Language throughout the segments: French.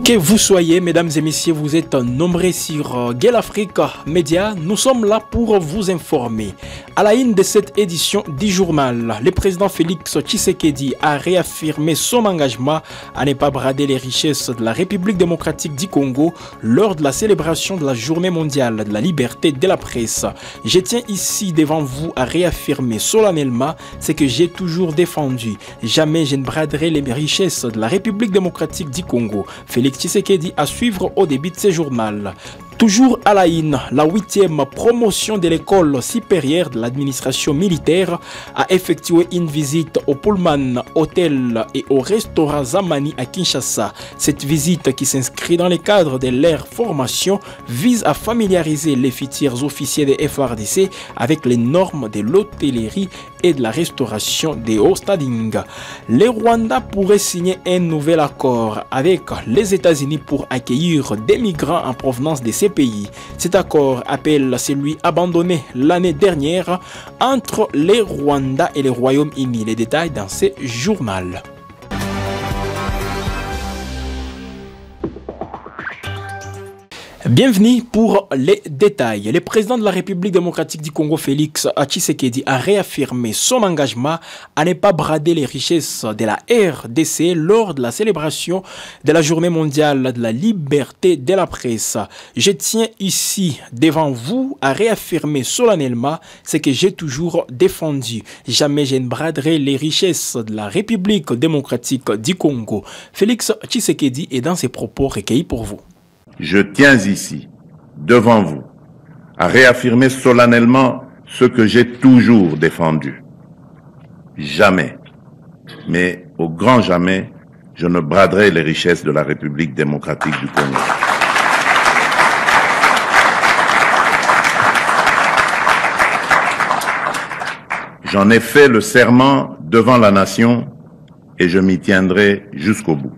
Que vous soyez, mesdames et messieurs, vous êtes nombreux sur Gueule Afrique Média. Nous sommes là pour vous informer. À la une de cette édition du journal, le président Félix Tshisekedi a réaffirmé son engagement à ne pas brader les richesses de la République démocratique du Congo lors de la célébration de la Journée mondiale de la liberté de la presse. Je tiens ici devant vous à réaffirmer solennellement ce que j'ai toujours défendu. Jamais je ne braderai les richesses de la République démocratique du Congo. Félix Tshisekedi à suivre au début de ce journal. Toujours à la une, la 8e promotion de l'école supérieure de l'administration militaire a effectué une visite au Pullman Hotel et au restaurant Zamani à Kinshasa. Cette visite, qui s'inscrit dans le cadre de leur formation, vise à familiariser les futurs officiers de FARDC avec les normes de l'hôtellerie et de la restauration des hauts standing. Le Rwanda pourrait signer un nouvel accord avec les États-Unis pour accueillir des migrants en provenance de ces pays. Cet accord appelle celui abandonné l'année dernière entre les Rwanda et le Royaume-Uni. Les détails dans ce journal. Bienvenue pour les détails. Le président de la République démocratique du Congo, Félix Tshisekedi, a réaffirmé son engagement à ne pas brader les richesses de la RDC lors de la célébration de la Journée mondiale de la liberté de la presse. Je tiens ici devant vous à réaffirmer solennellement ce que j'ai toujours défendu. Jamais je ne braderai les richesses de la République démocratique du Congo. Félix Tshisekedi est dans ses propos recueillis pour vous. Je tiens ici, devant vous, à réaffirmer solennellement ce que j'ai toujours défendu. Jamais, mais au grand jamais, je ne braderai les richesses de la République démocratique du Congo. J'en ai fait le serment devant la nation et je m'y tiendrai jusqu'au bout.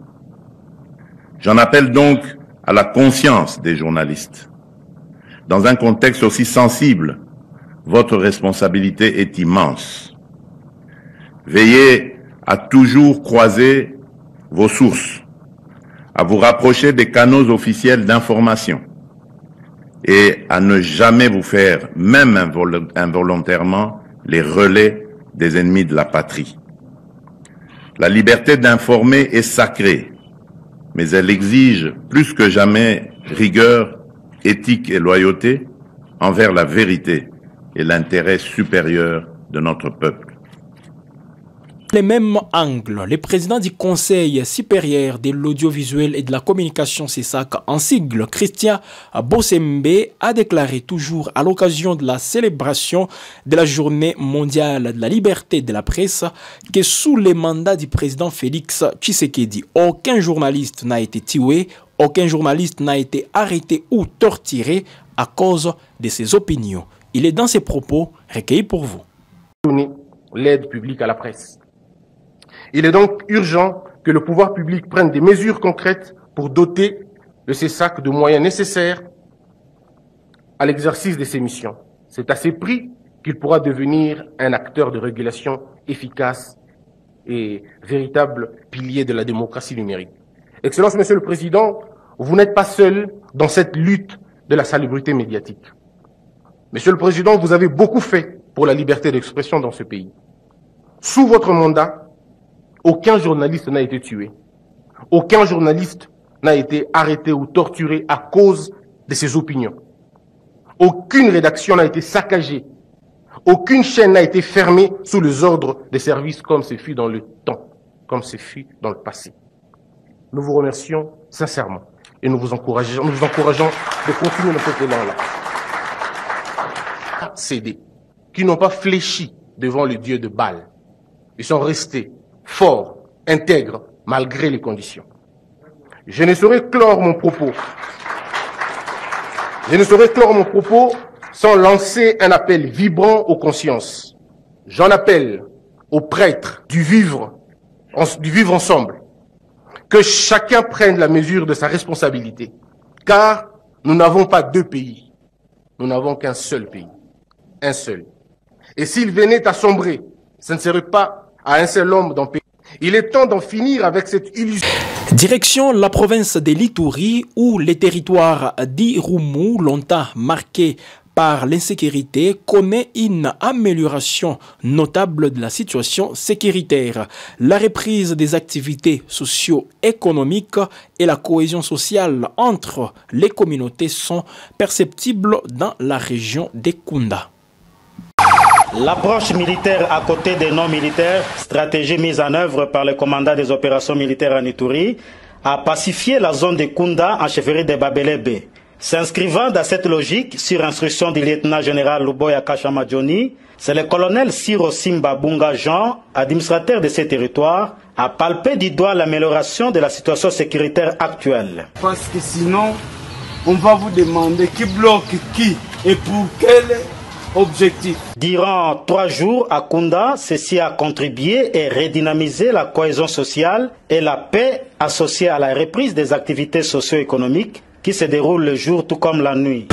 J'en appelle donc à la conscience des journalistes. Dans un contexte aussi sensible, votre responsabilité est immense. Veillez à toujours croiser vos sources, à vous rapprocher des canaux officiels d'information et à ne jamais vous faire, même involontairement, les relais des ennemis de la patrie. La liberté d'informer est sacrée, mais elle exige plus que jamais rigueur, éthique et loyauté envers la vérité et l'intérêt supérieur de notre peuple. Les mêmes angles, le président du Conseil supérieur de l'audiovisuel et de la communication CESAC, en sigle Christian Bossembe, a déclaré toujours à l'occasion de la célébration de la Journée mondiale de la liberté de la presse que sous les mandats du président Félix Tshisekedi, aucun journaliste n'a été tué, aucun journaliste n'a été arrêté ou torturé à cause de ses opinions. Il est dans ses propos recueillis pour vous. L'aide publique à la presse. Il est donc urgent que le pouvoir public prenne des mesures concrètes pour doter le CESAC de moyens nécessaires à l'exercice de ses missions. C'est à ces prix qu'il pourra devenir un acteur de régulation efficace et véritable pilier de la démocratie numérique. Excellence, Monsieur le Président, vous n'êtes pas seul dans cette lutte de la salubrité médiatique. Monsieur le Président, vous avez beaucoup fait pour la liberté d'expression dans ce pays. Sous votre mandat, aucun journaliste n'a été tué. Aucun journaliste n'a été arrêté ou torturé à cause de ses opinions. Aucune rédaction n'a été saccagée. Aucune chaîne n'a été fermée sous les ordres des services comme ce fut dans le temps, comme ce fut dans le passé. Nous vous remercions sincèrement et nous vous encourageons de continuer dans cet élan-là. Cédés, qui n'ont pas fléchi devant le dieu de Baal. Ils sont restés forts, intègres, malgré les conditions. Je ne saurais clore mon propos. Sans lancer un appel vibrant aux consciences. J'en appelle aux prêtres du vivre ensemble. Que chacun prenne la mesure de sa responsabilité. Car nous n'avons pas deux pays. Nous n'avons qu'un seul pays. Un seul. Et s'il venait à sombrer, ce ne serait pas à un seul homme d'un pays. Il est temps d'en finir avec cette illusion. Direction la province de l'Ituri où les territoires d'Irumu, longtemps marqués par l'insécurité, connaît une amélioration notable de la situation sécuritaire. La reprise des activités socio-économiques et la cohésion sociale entre les communautés sont perceptibles dans la région des Kunda. L'approche militaire à côté des non-militaires, stratégie mise en œuvre par le commandant des opérations militaires en Ituri, a pacifié la zone de Kunda en chefferie de Babelebe. S'inscrivant dans cette logique, sur instruction du lieutenant-général Luboya Kashamadjoni, c'est le colonel Siro Simba Bunga Jean, administrateur de ces territoires, a palpé du doigt l'amélioration de la situation sécuritaire actuelle. Parce que sinon, on va vous demander qui bloque qui et pour quel objectif. Durant 3 jours à Kunda, ceci a contribué et redynamisé la cohésion sociale et la paix associée à la reprise des activités socio-économiques qui se déroulent le jour tout comme la nuit.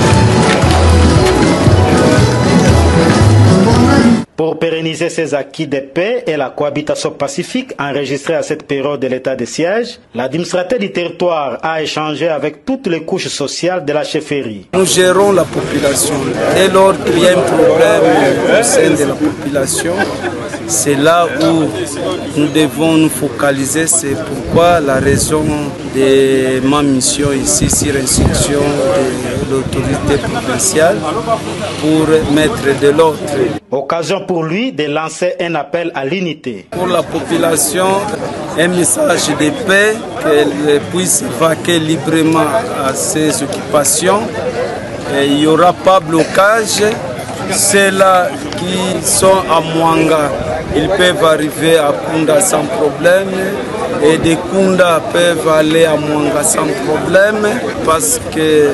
Pour pérenniser ces acquis de paix et la cohabitation pacifique enregistrée à cette période de l'état de siège, l'administrateur du territoire a échangé avec toutes les couches sociales de la chefferie. Nous gérons la population. Dès lors qu'il y a un problème au sein de la population, c'est là où nous devons nous focaliser. C'est pourquoi la raison de ma mission ici sur instruction de l'autorité provinciale pour mettre de l'ordre. Occasion pour lui de lancer un appel à l'unité. Pour la population, un message de paix, qu'elle puisse vaquer librement à ses occupations. Et il n'y aura pas blocage. Ceux-là qui sont à Mwanga, ils peuvent arriver à Kunda sans problème. Et des Kunda peuvent aller à Mwanga sans problème parce que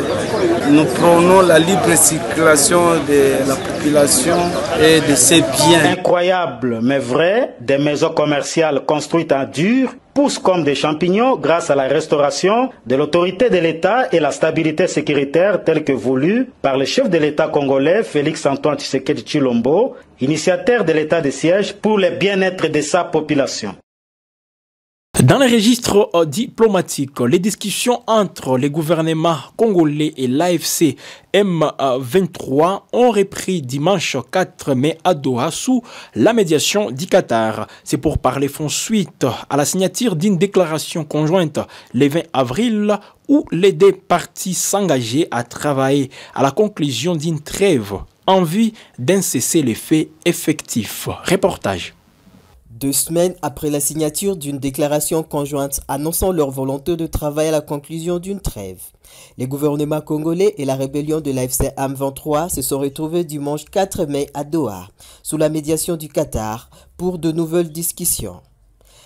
nous prenons la libre circulation de la population et de ses biens. Incroyable mais vrai, des maisons commerciales construites en dur poussent comme des champignons grâce à la restauration de l'autorité de l'État et la stabilité sécuritaire telle que voulue par le chef de l'État congolais Félix Antoine Tshisekedi Tshilombo, initiateur de l'état de siège pour le bien-être de sa population. Dans les registres diplomatiques, les discussions entre les gouvernements congolais et l'AFC M23 ont repris dimanche 4 mai à Doha sous la médiation du Qatar. C'est pour parler font suite à la signature d'une déclaration conjointe le 20 avril où les deux parties s'engageaient à travailler à la conclusion d'une trêve en vue d'un cessez-le-feu effectif. Reportage. 2 semaines après la signature d'une déclaration conjointe annonçant leur volonté de travailler à la conclusion d'une trêve, les gouvernements congolais et la rébellion de l'AFC M23 se sont retrouvés dimanche 4 mai à Doha, sous la médiation du Qatar, pour de nouvelles discussions.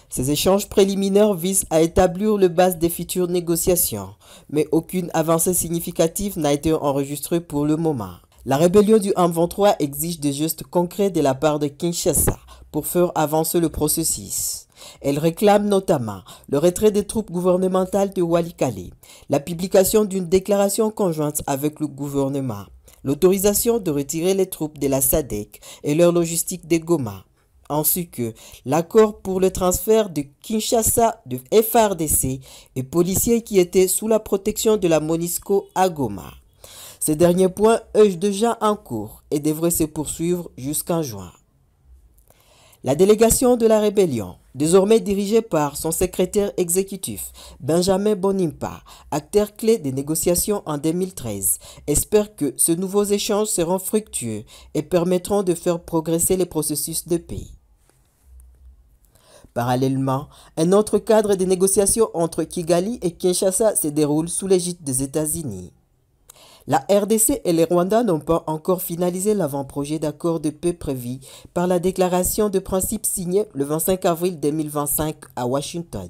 Ces échanges préliminaires visent à établir le base des futures négociations, mais aucune avancée significative n'a été enregistrée pour le moment. La rébellion du M23 exige des gestes concrets de la part de Kinshasa pour faire avancer le processus. Elle réclame notamment le retrait des troupes gouvernementales de Walikale, la publication d'une déclaration conjointe avec le gouvernement, l'autorisation de retirer les troupes de la SADC et leur logistique de Goma, ainsi que l'accord pour le transfert de Kinshasa de FARDC et policiers qui étaient sous la protection de la MONUSCO à Goma. Ces derniers points est déjà en cours et devraient se poursuivre jusqu'en juin. La délégation de la rébellion, désormais dirigée par son secrétaire exécutif, Benjamin Bonimpa, acteur clé des négociations en 2013, espère que ces nouveaux échanges seront fructueux et permettront de faire progresser les processus de paix. Parallèlement, un autre cadre de négociations entre Kigali et Kinshasa se déroule sous l'égide des États-Unis. La RDC et le Rwanda n'ont pas encore finalisé l'avant-projet d'accord de paix prévu par la déclaration de principe signée le 25 avril 2025 à Washington.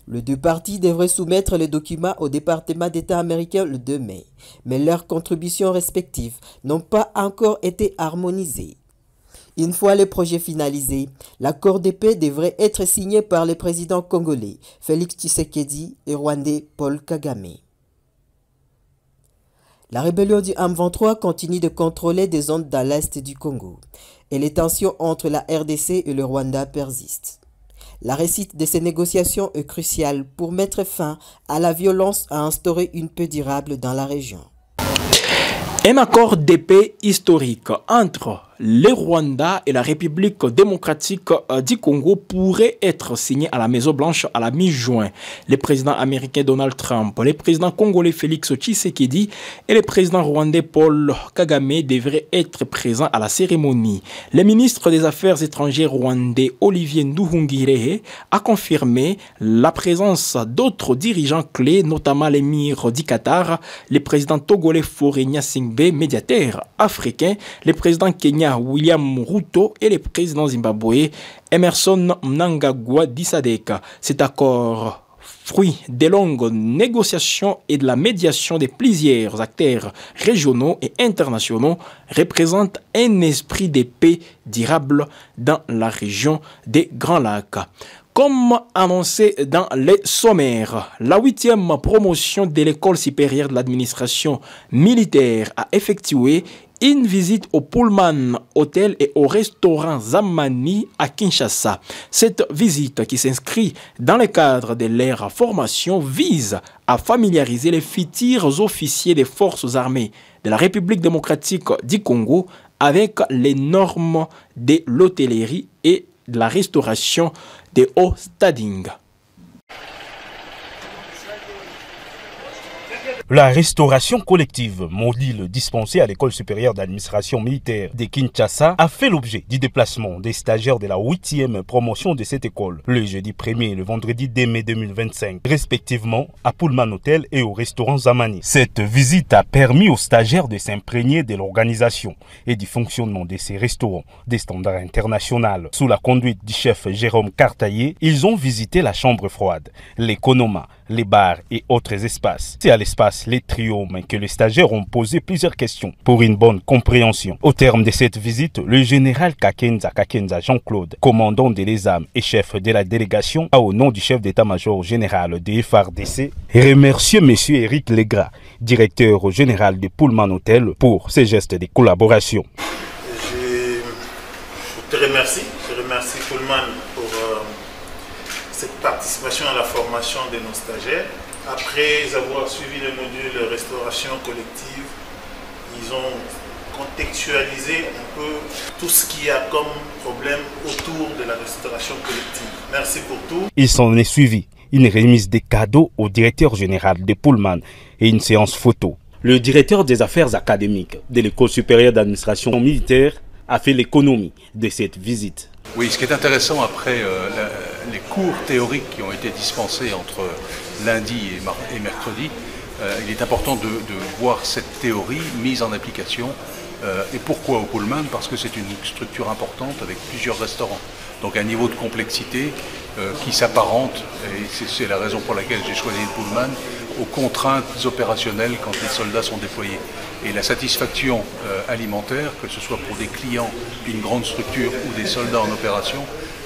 Les deux parties devraient soumettre les documents au département d'État américain le 2 mai, mais leurs contributions respectives n'ont pas encore été harmonisées. Une fois le projet finalisé, l'accord de paix devrait être signé par les présidents congolais Félix Tshisekedi et rwandais Paul Kagame. La rébellion du M23 continue de contrôler des zones dans l'est du Congo et les tensions entre la RDC et le Rwanda persistent. La réussite de ces négociations est cruciale pour mettre fin à la violence et instaurer une paix durable dans la région. Un accord de paix historique entre le Rwanda et la République démocratique du Congo pourrait être signé à la Maison-Blanche à la mi-juin. Le président américain Donald Trump, le président congolais Félix Tshisekedi et le président rwandais Paul Kagame devraient être présents à la cérémonie. Le ministre des Affaires étrangères rwandais Olivier Nduhungirehe a confirmé la présence d'autres dirigeants clés, notamment l'émir du Qatar, le président togolais Faure Gnassingbé, médiateur africain, le président kenyan William Ruto et le président zimbabwéen Emerson Mnangagwa Disadeka. Cet accord, fruit des longues négociations et de la médiation de plusieurs acteurs régionaux et internationaux, représente un esprit de paix durable dans la région des Grands Lacs. Comme annoncé dans les sommaires, la 8e promotion de l'école supérieure de l'administration militaire a effectué une visite au Pullman Hotel et au restaurant Zamani à Kinshasa. Cette visite, qui s'inscrit dans le cadre de leur formation, vise à familiariser les futurs officiers des forces armées de la République démocratique du Congo avec les normes de l'hôtellerie et de la restauration de haut standing. La restauration collective, module dispensé à l'école supérieure d'administration militaire de Kinshasa, a fait l'objet du déplacement des stagiaires de la 8e promotion de cette école, le jeudi 1er et le vendredi 2 mai 2025, respectivement à Pullman Hotel et au restaurant Zamani. Cette visite a permis aux stagiaires de s'imprégner de l'organisation et du fonctionnement de ces restaurants des standards internationaux. Sous la conduite du chef Jérôme Cartaillé, ils ont visité la chambre froide, l'économa, les bars et autres espaces. C'est à l'espace Les Triomes que les stagiaires ont posé plusieurs questions pour une bonne compréhension. Au terme de cette visite, le général Kakenza Jean-Claude, commandant de l'ESAM et chef de la délégation, a au nom du chef d'état-major général de FARDC, remercié M. Éric Legras, directeur général de Pullman Hotel, pour ces gestes de collaboration. Je te remercie. Je remercie Pullman pour cette participation à la formation de nos stagiaires. Après avoir suivi le module restauration collective, ils ont contextualisé un peu tout ce qu'il y a comme problème autour de la restauration collective. Merci pour tout. Il s'en est suivi une remise des cadeaux au directeur général de Pullman et une séance photo. Le directeur des affaires académiques de l'école supérieure d'administration militaire a fait l'économie de cette visite. Oui, ce qui est intéressant après les cours théoriques qui ont été dispensés entre lundi et mercredi, il est important de voir cette théorie mise en application. Et pourquoi au Pullman? Parce que c'est une structure importante avec plusieurs restaurants. Donc un niveau de complexité qui s'apparente, et c'est la raison pour laquelle j'ai choisi le Pullman, aux contraintes opérationnelles quand les soldats sont déployés. Et la satisfaction alimentaire, que ce soit pour des clients d'une grande structure ou des soldats en opération,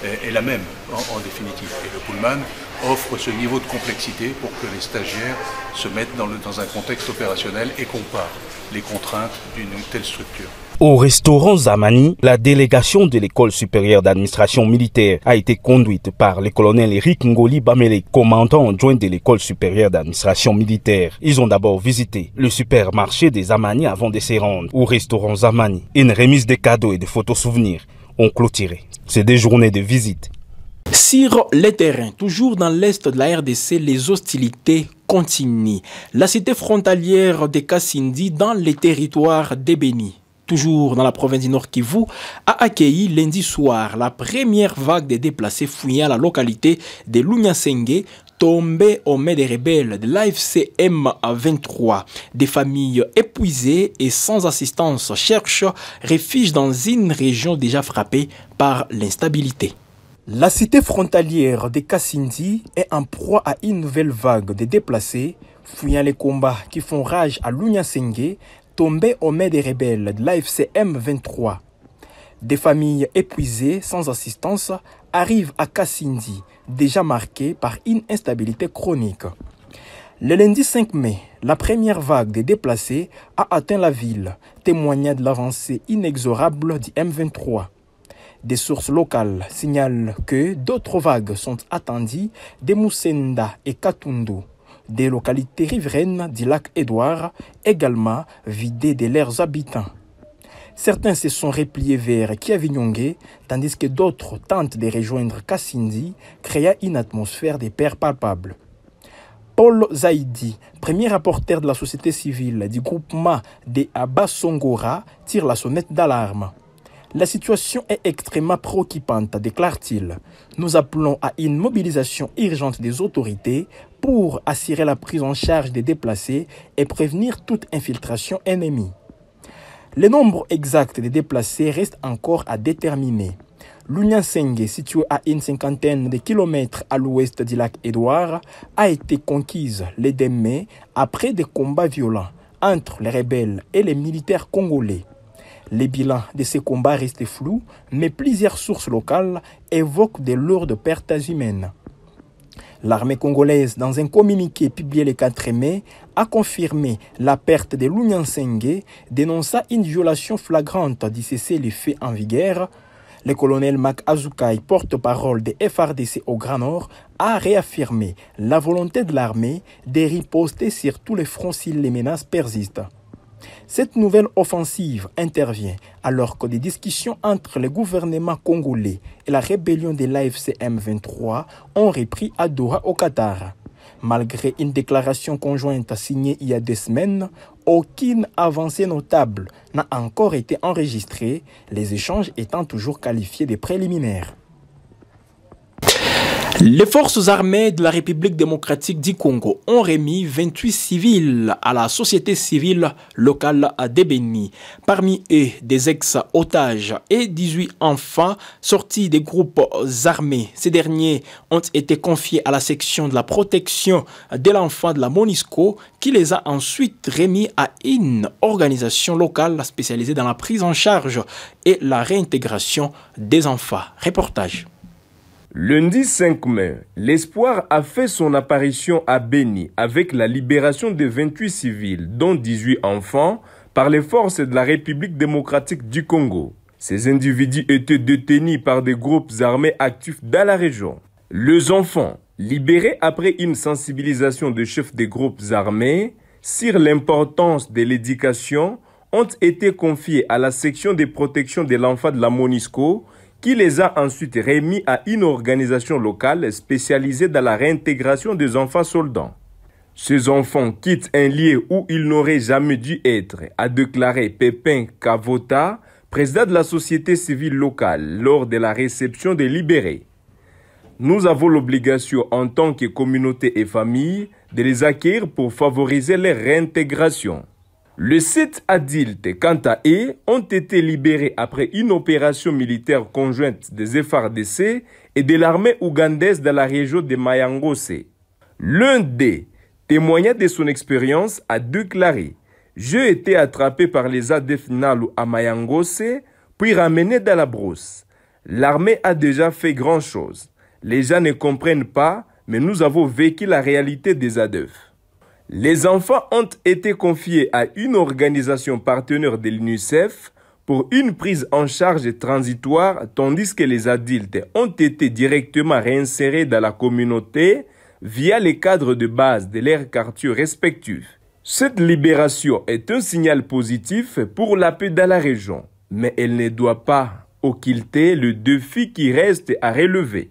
est la même en définitive. Et le Pullman offre ce niveau de complexité pour que les stagiaires se mettent dans un contexte opérationnel et comparent les contraintes d'une telle structure. Au restaurant Zamani, la délégation de l'école supérieure d'administration militaire a été conduite par le colonel Eric Ngoli Bamele, commandant adjoint de l'école supérieure d'administration militaire. Ils ont d'abord visité le supermarché des Zamani avant de se rendre au restaurant Zamani. Une remise de cadeaux et de photos souvenirs ont clôturé ces 2 journées de visite. Sur les terrains, toujours dans l'est de la RDC, les hostilités continuent. La cité frontalière de Kasindi, dans les territoires d'Ebeni, toujours dans la province du Nord Kivu, a accueilli lundi soir la première vague de déplacés fouillant la localité de Lunyasenge, tombés aux mains des rebelles de l'AFC M23. Des familles épuisées et sans assistance cherchent refuge dans une région déjà frappée par l'instabilité. La cité frontalière de Kasindi est en proie à une nouvelle vague de déplacés, fouillant les combats qui font rage à Lunyasenge, tombés aux mains des rebelles de l'AFC M23. Des familles épuisées sans assistance arrivent à Kasindi, déjà marquée par une instabilité chronique. Le lundi 5 mai, la première vague de déplacés a atteint la ville, témoignant de l'avancée inexorable du M23. Des sources locales signalent que d'autres vagues sont attendues des Moussenda et Katundu, des localités riveraines du lac Édouard, également vidées de leurs habitants. Certains se sont repliés vers Kiavinyongue, tandis que d'autres tentent de rejoindre Kassindi, créant une atmosphère de paix palpable. Paul Zaidi, premier rapporteur de la société civile du groupement des Abasongora, tire la sonnette d'alarme. La situation est extrêmement préoccupante, déclare-t-il. Nous appelons à une mobilisation urgente des autorités pour assurer la prise en charge des déplacés et prévenir toute infiltration ennemie. Le nombre exact des déplacés reste encore à déterminer. L'Uniansenge, situé à une cinquantaine de kilomètres à l'ouest du lac Édouard, a été conquise le 2 mai après des combats violents entre les rebelles et les militaires congolais. Les bilans de ces combats restent flous, mais plusieurs sources locales évoquent de lourdes pertes humaines. L'armée congolaise, dans un communiqué publié le 4 mai, a confirmé la perte de l'Uniansenge, dénonçant une violation flagrante du cessez-le-feu en vigueur. Le colonel Mac Azukai, porte-parole de FRDC au Grand Nord, a réaffirmé la volonté de l'armée de riposter sur tous les fronts si les menaces persistent. Cette nouvelle offensive intervient alors que des discussions entre le gouvernement congolais et la rébellion de l'AFC M23 ont repris à Doha au Qatar. Malgré une déclaration conjointe signée il y a 2 semaines, aucune avancée notable n'a encore été enregistrée, les échanges étant toujours qualifiés de préliminaires. Les forces armées de la République démocratique du Congo ont remis 28 civils à la société civile locale à Debeni. Parmi eux, des ex-otages et 18 enfants sortis des groupes armés. Ces derniers ont été confiés à la section de la protection de l'enfant de la MONUSCO qui les a ensuite remis à une organisation locale spécialisée dans la prise en charge et la réintégration des enfants. Reportage. Lundi 5 mai, l'espoir a fait son apparition à Beni avec la libération de 28 civils, dont 18 enfants, par les forces de la République démocratique du Congo. Ces individus étaient détenus par des groupes armés actifs dans la région. Les enfants, libérés après une sensibilisation des chefs des groupes armés sur l'importance de l'éducation, ont été confiés à la section de protection de l'enfant de la MONUSCO, qui les a ensuite remis à une organisation locale spécialisée dans la réintégration des enfants soldats. Ces enfants quittent un lieu où ils n'auraient jamais dû être, a déclaré Pépin Kavota, président de la société civile locale, lors de la réception des libérés. Nous avons l'obligation en tant que communauté et famille de les accueillir pour favoriser leur réintégration. Les 7 adultes, quant à eux, ont été libérés après une opération militaire conjointe des FARDC et de l'armée ougandaise dans la région de Mayangose. L'un d'eux, témoignant de son expérience, a déclaré « J'ai été attrapé par les ADF Nalu à Mayangose, puis ramené dans la brousse. L'armée a déjà fait grand-chose. Les gens ne comprennent pas, mais nous avons vécu la réalité des ADF. » Les enfants ont été confiés à une organisation partenaire de l'UNICEF pour une prise en charge transitoire, tandis que les adultes ont été directement réinsérés dans la communauté via les cadres de base de leurs quartiers respectifs. Cette libération est un signal positif pour la paix dans la région, mais elle ne doit pas occulter le défi qui reste à relever.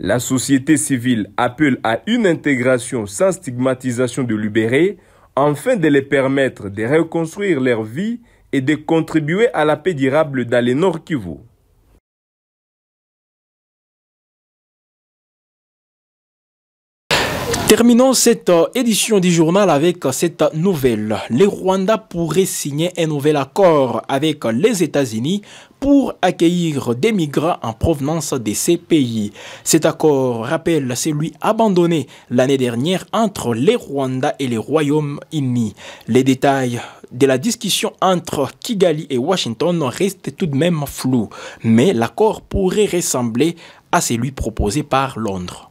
La société civile appelle à une intégration sans stigmatisation de libérés, afin de les permettre de reconstruire leur vie et de contribuer à la paix durable dans le Nord Kivu. Terminons cette édition du journal avec cette nouvelle. Le Rwanda pourrait signer un nouvel accord avec les États-Unis pour accueillir des migrants en provenance de ces pays. Cet accord rappelle celui abandonné l'année dernière entre les Rwanda et les Royaumes-Unis. Les détails de la discussion entre Kigali et Washington restent tout de même flous, mais l'accord pourrait ressembler à celui proposé par Londres.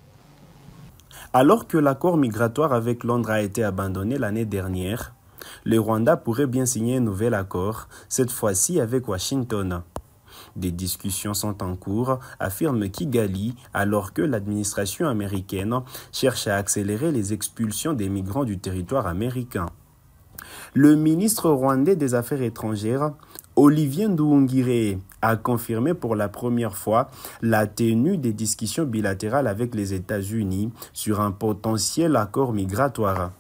Alors que l'accord migratoire avec Londres a été abandonné l'année dernière, le Rwanda pourrait bien signer un nouvel accord, cette fois-ci avec Washington. Des discussions sont en cours, affirme Kigali, alors que l'administration américaine cherche à accélérer les expulsions des migrants du territoire américain. Le ministre rwandais des Affaires étrangères, Olivier Nduhungirehe, a confirmé pour la première fois la tenue des discussions bilatérales avec les États-Unis sur un potentiel accord migratoire.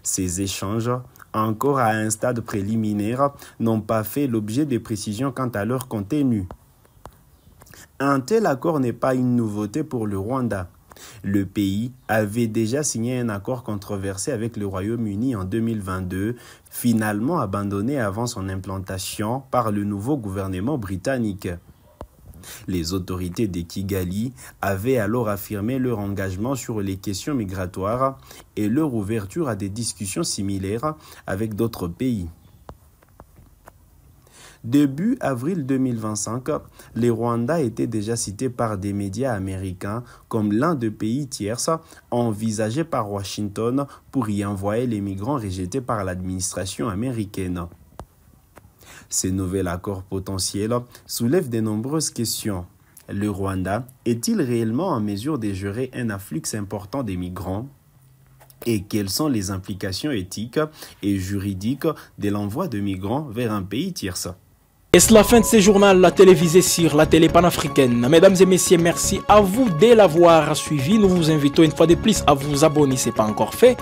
Ces échanges, encore à un stade préliminaire, n'ont pas fait l'objet de précisions quant à leur contenu. Un tel accord n'est pas une nouveauté pour le Rwanda. Le pays avait déjà signé un accord controversé avec le Royaume-Uni en 2022, finalement abandonné avant son implantation par le nouveau gouvernement britannique. Les autorités de Kigali avaient alors affirmé leur engagement sur les questions migratoires et leur ouverture à des discussions similaires avec d'autres pays. Début avril 2025, le Rwanda était déjà cité par des médias américains comme l'un des pays tiers envisagé par Washington pour y envoyer les migrants rejetés par l'administration américaine. Ces nouvel accord potentiel soulèvent de nombreuses questions. Le Rwanda est-il réellement en mesure de gérer un afflux important de migrants ? Et quelles sont les implications éthiques et juridiques de l'envoi de migrants vers un pays tiers ? Et c'est la fin de ce journal télévisé sur la télé panafricaine. Mesdames et messieurs, merci à vous de l'avoir suivi. Nous vous invitons une fois de plus à vous abonner si ce n'est pas encore fait,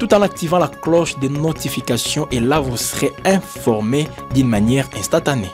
tout en activant la cloche de notification et là vous serez informé d'une manière instantanée.